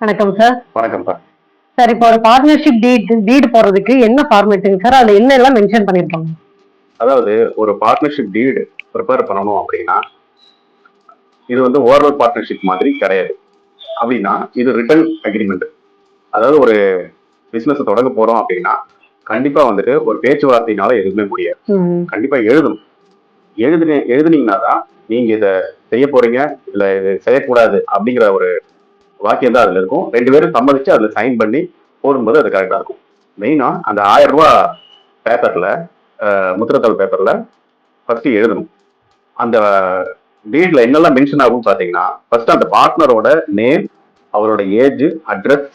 வணக்கம் சார். வணக்கம் sir. Sir, இப்போ ஒரு பார்ட்னர்ஷிப் டீட் போடுறதுக்கு என்ன ஃபார்மேட்டுங்க சார்? அதுல என்ன எல்லாம் மென்ஷன் பண்ணிருக்காங்க? அதாவது ஒரு பார்ட்னர்ஷிப் டீடு ப்ரிப்பேர் பண்ணணும் அப்படின்னா இது வந்து ஓவரால் பார்ட்னர்ஷிப் மாதிரி கிடையாது. அப்படின்னா இது ரிட்டன் அக்ரிமெண்ட். அதாவது ஒரு பிசினஸ் தொடங்க போறோம் அப்படின்னா கண்டிப்பா வந்துட்டு ஒரு பேச்சுவார்த்தையினால எதுவுமே முடியாது. கண்டிப்பா எழுதணும். எழுதுனீங்கன்னா தான் நீங்க இதை செய்ய போறீங்க, இல்ல இது செய்யக்கூடாது அப்படிங்கிற ஒரு வாக்கியம் தான் அதுல இருக்கும். 2 பேரும் சம்மதிச்சு அதுல சைன் பண்ணி போடும்போது அது கரெக்டா இருக்கும். மெயினா அந்த 1000 ரூபாய் பேப்பர்ல, முத்திரத்தாள் பேப்பர்ல ஃபர்ஸ்ட் எழுதணும். அந்த டீட்ல என்னெல்லாம் மென்ஷன் ஆகும் பாத்தீங்கன்னா, ஃபர்ஸ்ட் அந்த பார்ட்னரோட நேம், அவரோட ஏஜ், அட்ரஸ்,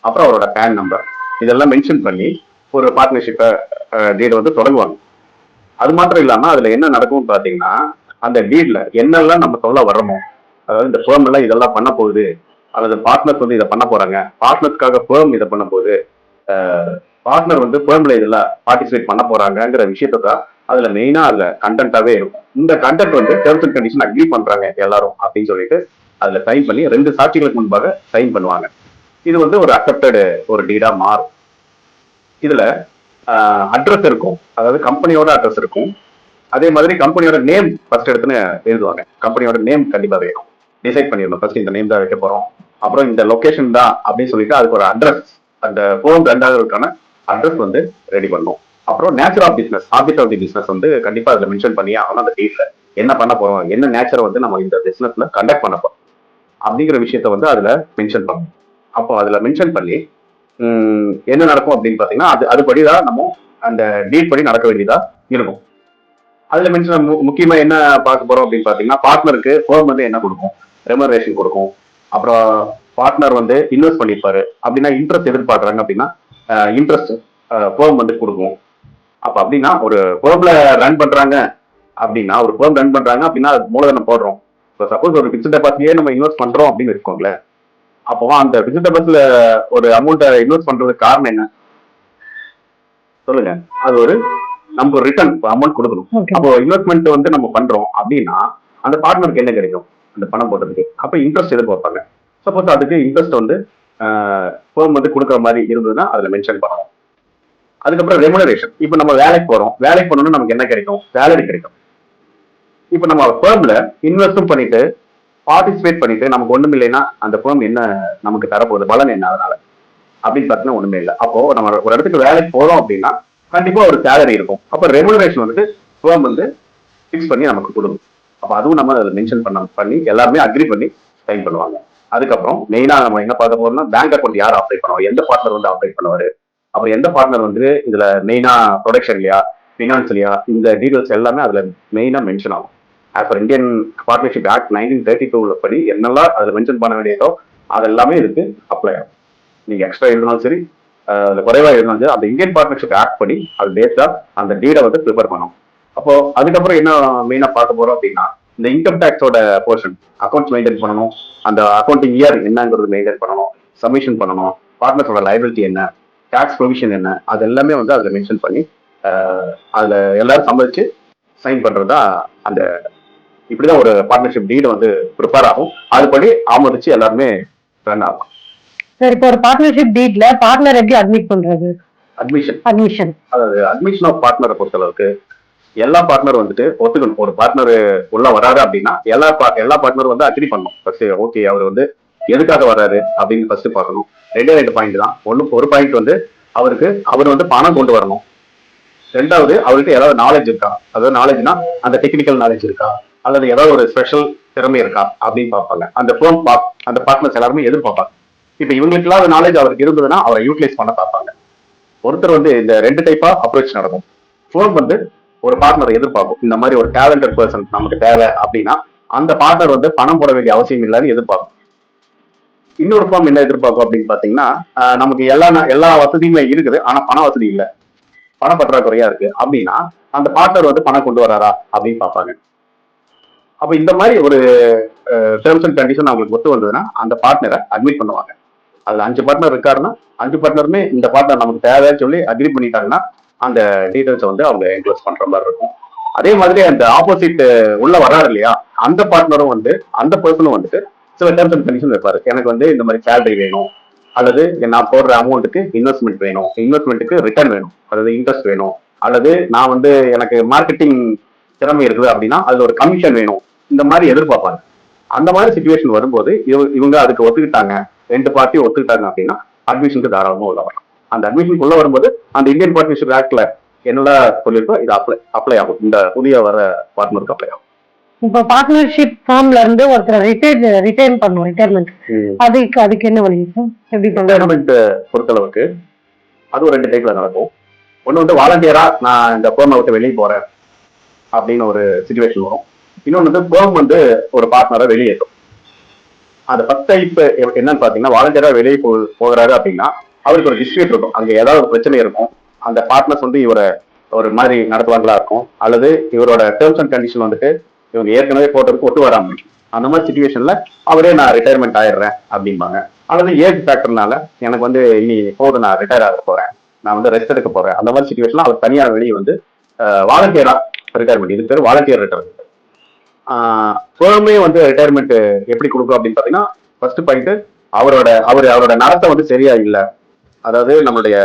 அப்புறம் அவரோட பேன் நம்பர் இதெல்லாம் மென்ஷன் பண்ணி ஒரு பார்ட்னர்ஷிப்பை டீட் வந்து தொடங்குவாங்க. அது மாத்திரம் இல்லாம அதுல என்ன நடக்கும்னு பாத்தீங்கன்னா, அந்த டீட்ல என்னெல்லாம் நம்ம சொல்ல வர்றோமோ, அதாவது இந்த ஃபேர்ம் எல்லாம் இதெல்லாம் பண்ண போகுது, அல்லது பார்ட்னர்ஸ் வந்து இதை பண்ண போறாங்க, பார்ட்னர்ஸ்க்காக ஃபேர்ம் இதை பண்ண போகுது, பார்ட்னர் வந்து ஃபேர்ம்ல இதெல்லாம் பார்ட்டிசிபேட் பண்ண போறாங்கிற விஷயத்தை தான் அதுல மெயினா அதுல கண்டென்ட்டாவே இருக்கும். இந்த கண்டென்ட் வந்து டேர்ம்ஸ் அண்ட் கண்டிஷன் அக்ரி பண்றாங்க எல்லாரும் அப்படின்னு சொல்லிட்டு அதுல சைன் பண்ணி 2 சாட்சிகளுக்கு முன்பாக சைன் பண்ணுவாங்க. இது வந்து ஒரு அக்செப்டட் ஒரு டீடா மாறும். இதுல அட்ரஸ் இருக்கும், அதாவது கம்பெனியோட அட்ரஸ் இருக்கும். அதே மாதிரி கம்பெனியோட நேம் ஃபர்ஸ்ட் எடுத்துன்னு எழுதுவாங்க. கம்பெனியோட நேம் கண்டிப்பா வேணும். டிசைட் பண்ணிடணும் ஃபர்ஸ்ட் இந்த நேம் தான் வைக்க போறோம், அப்புறம் இந்த லொகேஷன் தான் அப்படின்னு சொல்லிட்டு அதுக்கு ஒரு அட்ரஸ், அந்த ஃபோன் ரெண்டாவதுக்கான அட்ரஸ் வந்து ரெடி பண்ணும். அப்புறம் nature of business, object of the business வந்து கண்டிப்பா அதுல மென்ஷன் பண்ணி ஆகணும். அந்த டீட்ல என்ன பண்ண போறோம், என்ன நேச்சரை வந்து நம்ம இந்த பிசினஸ்ல கண்டக்ட் பண்ண போறோம் அப்படிங்கிற விஷயத்த வந்து அதுல மென்ஷன் பண்ணணும். அப்போ அதுல மென்ஷன் பண்ணி என்ன நடக்கும் அப்படின்னு பாத்தீங்கன்னா அதுபடிதான் நம்ம அந்த டீட் படி நடக்க வேண்டியதா இருக்கும். அதுல மென்ஷன் முக்கியமா என்ன பார்க்க போறோம் அப்படின்னு பாத்தீங்கன்னா, பார்ட்னருக்கு ஃபேர்ம் வந்து என்ன கொடுக்கும், ரெமரேஷன் கொடுக்கும். அப்புறம் பார்ட்னர் வந்து இன்வெஸ்ட் பண்ணிருப்பாரு அப்படின்னா இன்ட்ரெஸ்ட் எதிர்பார்க்கறாங்க அப்படின்னா இன்ட்ரெஸ்ட் ஃபேர்ம் வந்து கொடுக்கும். அப்ப அப்படின்னா ஒரு ஃபேர்ம்ல ரன் பண்றாங்க அப்படின்னா, ஒரு ஃபேர்ம் ரன் பண்றாங்க அப்படின்னா அது மூலதனம் போடுறோம். இப்போ சப்போஸ் ஒரு பிக்ஸ்ட் டெபாசிட்லயே நம்ம இன்வெஸ்ட் பண்றோம் அப்படின்னு வச்சுக்கோங்களேன். அப்போ அந்த பிக்ஸ்ட் டெபாசிட்ல ஒரு அமௌண்ட்டை இன்வெஸ்ட் பண்றதுக்கு காரணம் என்ன சொல்லுங்க? அது ஒரு நம்ம ரிட்டர்ன் அமௌண்ட் கொடுக்கணும். அப்போ இன்வெஸ்ட்மெண்ட் வந்து நம்ம பண்றோம் அப்படின்னா அந்த பார்ட்னருக்கு என்ன கிடைக்கும், அந்த பணம் போட்டதுக்கு அப்ப இன்ட்ரெஸ்ட் எதிர்பார்ப்பாங்க. சப்போஸ் அதுக்கு இன்ட்ரெஸ்ட் வந்து ஃபேர்ம் வந்து கொடுக்குற மாதிரி இருந்ததுன்னா அதுல மென்ஷன் பண்ணணும். அதுக்கப்புறம் ரெமுனரேஷன். இப்ப நம்ம வேலைக்கு போறோம், வேலைக்கு போனோம்னா நமக்கு என்ன கிடைக்கும், சேலரி கிடைக்கும். இப்ப நம்ம ஃபேர்ம்ல இன்வெஸ்டும் பண்ணிட்டு பார்ட்டிசிபேட் பண்ணிட்டு நமக்கு ஒண்ணும் இல்லைன்னா அந்த ஃபேர்ம் என்ன நமக்கு தரப்போகுது, பலன் என்ன அதனால அப்படின்னு பார்த்தீங்கன்னா ஒண்ணுமே இல்லை. அப்போ நம்ம ஒரு இடத்துக்கு வேலைக்கு போறோம் அப்படின்னா கண்டிப்பா ஒரு சேலரி இருக்கும். அப்ப ரெமுனரேஷன் வந்துட்டு ஃபேர்ம் வந்து ஃபிக்ஸ் பண்ணி நமக்கு கொடுக்கும். அப்ப அதுவும் நம்ம அதில் மென்ஷன் பண்ணி எல்லாருமே அக்ரி பண்ணி சைன் பண்ணுவாங்க. அதுக்கப்புறம் மெயினா நம்ம என்ன பார்க்க போறோம்னா, பேங்க் அக்கௌண்ட் யார் ஆப்ரேட் பண்ணுவாங்க, எந்த பார்ட்னர் வந்து ஆப்ரேட் பண்ணுவாரு, அப்புறம் எந்த பார்ட்னர் வந்து இதுல மெயினா ப்ரொடக்ஷன்லயா பினான்ஸ்லயா, இந்த டீடைல்ஸ் எல்லாமே அதுல மெயினா மென்ஷன் ஆகும். As per Indian partnership act 1932 படி என்னெல்லாம் அதுல மென்ஷன் பண்ண வேண்டியதோ அது எல்லாமே இதுக்கு அப்ளை ஆகும். நீங்க எக்ஸ்ட்ரா எழுதினாலும் சரி, குறைவா எழுதினாலும் சரி, அந்த இந்தியன் பார்ட்னர்ஷிப் ஆக்ட் படி அது பேஸ்டா அந்த டீடை வந்து ப்ரிப்பேர் பண்ணும். அப்போ அதுக்கப்புறம் என்ன மெயினா பார்க்க போறோம் அப்படின்னா, இந்த இன்கம் டேக்ஸோட போர்ஷன் அக்கௌண்ட்ஸ் மெயின்டைன் பண்ணணும், அந்த அக்கௌண்டிங் இயர் என்னங்கிறது மெயின்டைன் பண்ணணும், சப்மிஷன் பண்ணணும், பார்ட்னர்ஸோட லைபிலிட்டி என்ன, டாக்ஸ் ப்ரொவிஷன் என்ன, அது எல்லாமே வந்து அதுல மென்ஷன் பண்ணி அதுல எல்லாரும் சம்மதிச்சு சைன் பண்றதா அந்த இப்படிதான் ஒரு பார்ட்னர்ஷிப் டீடு வந்து ப்ரிப்பேர் ஆகும். அதுபடி ஆமதிச்சு எல்லாருமே ரன் ஆகும். சார், இப்போ ஒரு பார்ட்னர்ஷிப் டீட்ல பார்ட்னர் எப்படி அட்மிட் பண்றது? அட்மிஷன் அதாவது அட்மிஷன் ஆஃப் பார்ட்னரை பொறுத்தளவுக்கு எல்லா பார்ட்னர் வந்துட்டு ஒத்துக்கணும். ஒரு பார்ட்னர் உள்ள வராரு அப்படின்னா எல்லா பார்ட்னரும் வந்து அக்ரி பண்ணணும். ஃபர்ஸ்ட் ஓகே அவர் வந்து எதுக்காக வர்றாரு அப்படின்னு ஃபர்ஸ்ட் பார்க்கணும். 2 பாயிண்ட் தான். ஒரு பாயிண்ட் வந்து அவர் வந்து பணம் கொண்டு வரணும். 2வது அவருக்கு ஏதாவது நாலேஜ் இருக்கா, அதாவது நாலேஜ்னா அந்த டெக்னிக்கல் நாலேஜ் இருக்கா, அல்லது ஏதாவது ஒரு ஸ்பெஷல் திறமை இருக்கா அப்படின்னு பார்ப்பாங்க. அந்த ஃபேர்ம் அந்த பார்ட்னர்ஸ் எல்லாருமே எதிர்பார்ப்பாங்க. இப்ப இவங்களுக்கு இல்லாத நாலேஜ் அவருக்கு இருந்ததுன்னா அவரை யூட்டிலைஸ் பண்ண பார்ப்பாங்க. ஒருத்தர் வந்து இந்த 2 டைப்பா அப்ரோச் நடக்கும். ஃபேர்ம் வந்து ஒரு பார்ட்னர் எதிர்பார்க்கும், இந்த மாதிரி ஒரு டேலண்டட் பர்சன் நமக்கு தேவை அப்படின்னா அந்த பார்ட்னர் வந்து பணம் போட வேண்டிய அவசியம் இல்லைன்னு எதிர்பார்க்கும். இன்னொரு ஃபார்ம் என்ன எதிர்பார்க்கும் அப்படின்னு பாத்தீங்கன்னா, நமக்கு எல்லா வசதியுமே இருக்குது, ஆனா பண வசதி இல்லை, பண பற்றாக்குறையா இருக்கு அப்படின்னா அந்த பார்ட்னர் வந்து பணம் கொண்டு வராரா அப்படின்னு பார்ப்பாங்க. அப்ப இந்த மாதிரி ஒரு டேர்ம்ஸ் அண்ட் கண்டிஷன் அவங்களுக்கு ஒத்து வந்ததுன்னா அந்த பார்ட்னரை அட்மிட் பண்ணுவாங்க. அதுல 5 பார்ட்னர் இருக்காருன்னா 5 பார்ட்னருமே இந்த பார்ட்னர் நமக்கு தேவைன்னு சொல்லி அக்ரி பண்ணிட்டாங்கன்னா அந்த டீடைல்ஸ் வந்து அவங்க என்க்ளோஸ் பண்ற மாதிரி இருக்கும். அதே மாதிரி அந்த ஆப்போசிட் உள்ள வர்றாரு இல்லையா, அந்த பார்ட்னரும் வந்து அந்த பர்சனும் வந்துட்டு சில டேர்ம்ஸ் அண்ட் கண்டிஷன் வைப்பாரு. எனக்கு வந்து இந்த மாதிரி சேலரி வேணும், அல்லது நான் போடுற அமௌண்ட்டுக்கு இன்வெஸ்ட்மெண்ட் வேணும், இன்வெஸ்ட்மெண்ட்டுக்கு ரிட்டர்ன் வேணும், அதாவது இன்ட்ரெஸ்ட் வேணும், அல்லது நான் வந்து எனக்கு மார்க்கெட்டிங் திறமை இருக்குது அப்படின்னா அதுல ஒரு கமிஷன் வேணும், இந்த மாதிரி எதிர்பார்ப்பாங்க. அந்த மாதிரி சுச்சுவேஷன் வரும்போது இவங்க அதுக்கு ஒத்துக்கிட்டாங்க, ரெண்டு பார்ட்டி ஒத்துக்கிட்டாங்க அப்படின்னா அட்மிஷனுக்கு தாராளமா உள்ள வரலாம். அந்த அட்மிஷனுக்கு உள்ள வரும்போது அந்த இந்தியன் பார்ட்னர்ஷிப் ஆக்ட்ல என்னெல்லாம் சொல்லியிருக்கோ இது அப்ளை ஆகும். இந்த புதிய வர பார்ட்னருக்கு அப்ளை ஆகும். இப்ப பார்ட்னர்ஷிப் ஃபார்ம்ல இருந்து ஒருத்தர் ரிட்டைன் பண்ணுவோம், ரிட்டையர்மெண்ட், அதுக்கு என்ன வழி சார்? எப்படி ரிட்டையர்மெண்ட் பொறுத்தளவுக்கு அது ஒரு ரெண்டு டைப்ல நடக்கும். ஒண்ணு வந்து வாலண்டியரா நான் இந்த ஃபேர்மை விட்டு வெளியே போறேன் அப்படின்னு ஒரு சுச்சுவேஷன் வரும். இன்னொன்று வந்து ஃபேர்ம் வந்து ஒரு பார்ட்னரை வெளியேற்றும். அந்த ஃபர்ஸ்ட் டைப் என்னன்னு பாத்தீங்கன்னா, வாலண்டியரா வெளியே போகிறாரு அப்படின்னா அவருக்கு ஒரு டிஸ்பியூட் இருக்கும், அங்க ஏதாவது ஒரு பிரச்சனை இருக்கும், அந்த பார்ட்னர்ஸ் வந்து இவரை ஒரு மாதிரி நடத்துவாங்களா இருக்கும், அல்லது இவரோட டேர்ம்ஸ் அண்ட் கண்டிஷன் வந்துட்டு இவங்க ஏற்கனவே போட்டதுக்கு ஒட்டு வராம, அந்த மாதிரி சுச்சுவேஷன்ல அவரே நான் ரிட்டையர்மெண்ட் ஆயிடுறேன் அப்படிம்பாங்க. அல்லது ஏஜ் ஃபேக்டர்னால எனக்கு வந்து இனி போது நான் ரிட்டையர் ஆக போறேன், நான் வந்து ரெஸ்ட் எடுக்க போறேன், அந்த மாதிரி சுச்சுவேஷன்ல அவர் தனியார் வெளியே வந்து வாலண்டியரா ரிட்டையர்மெண்ட், இதுக்கு பேர் வாலண்டியர் ரிட்டையர்மெண்ட். ஃபேர்மே வந்து ரிட்டையர்மெண்ட் எப்படி கொடுக்கும் அப்படின்னு பாத்தீங்கன்னா, ஃபர்ஸ்ட் பாயிண்ட் அவரோட நடத்தை வந்து சரியா இல்லை, அதாவது நம்மளுடைய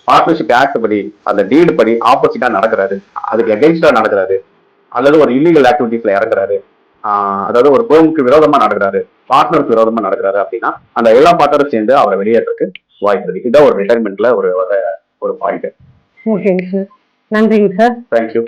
பார்ட்னர்ஷிப் ஆக்ட் படி அந்த டீடு படி ஆப்போசிட்டா நடக்கிறாரு, அதுக்கு எகென்ஸ்டா நடக்கிறாரு, அல்லது ஒரு இல்லீகல் ஆக்டிவிட்டிஸ்ல இறங்குறாரு, அதாவது ஒரு ஃபேர்முக்கு விரோதமா நடக்கிறாரு, பார்ட்னருக்கு விரோதமா நடக்கிறாரு அப்படின்னா அந்த எல்லா பார்ட்னரும் சேர்ந்து அவரை வெளியேறதுக்கு வாய்ப்பு இருக்கு. இதான் ஒரு ரிட்டையர்மெண்ட்ல ஒரு பாயிண்ட். ஓகேங்க சார், நன்றிங்க சார். தேங்க்யூ.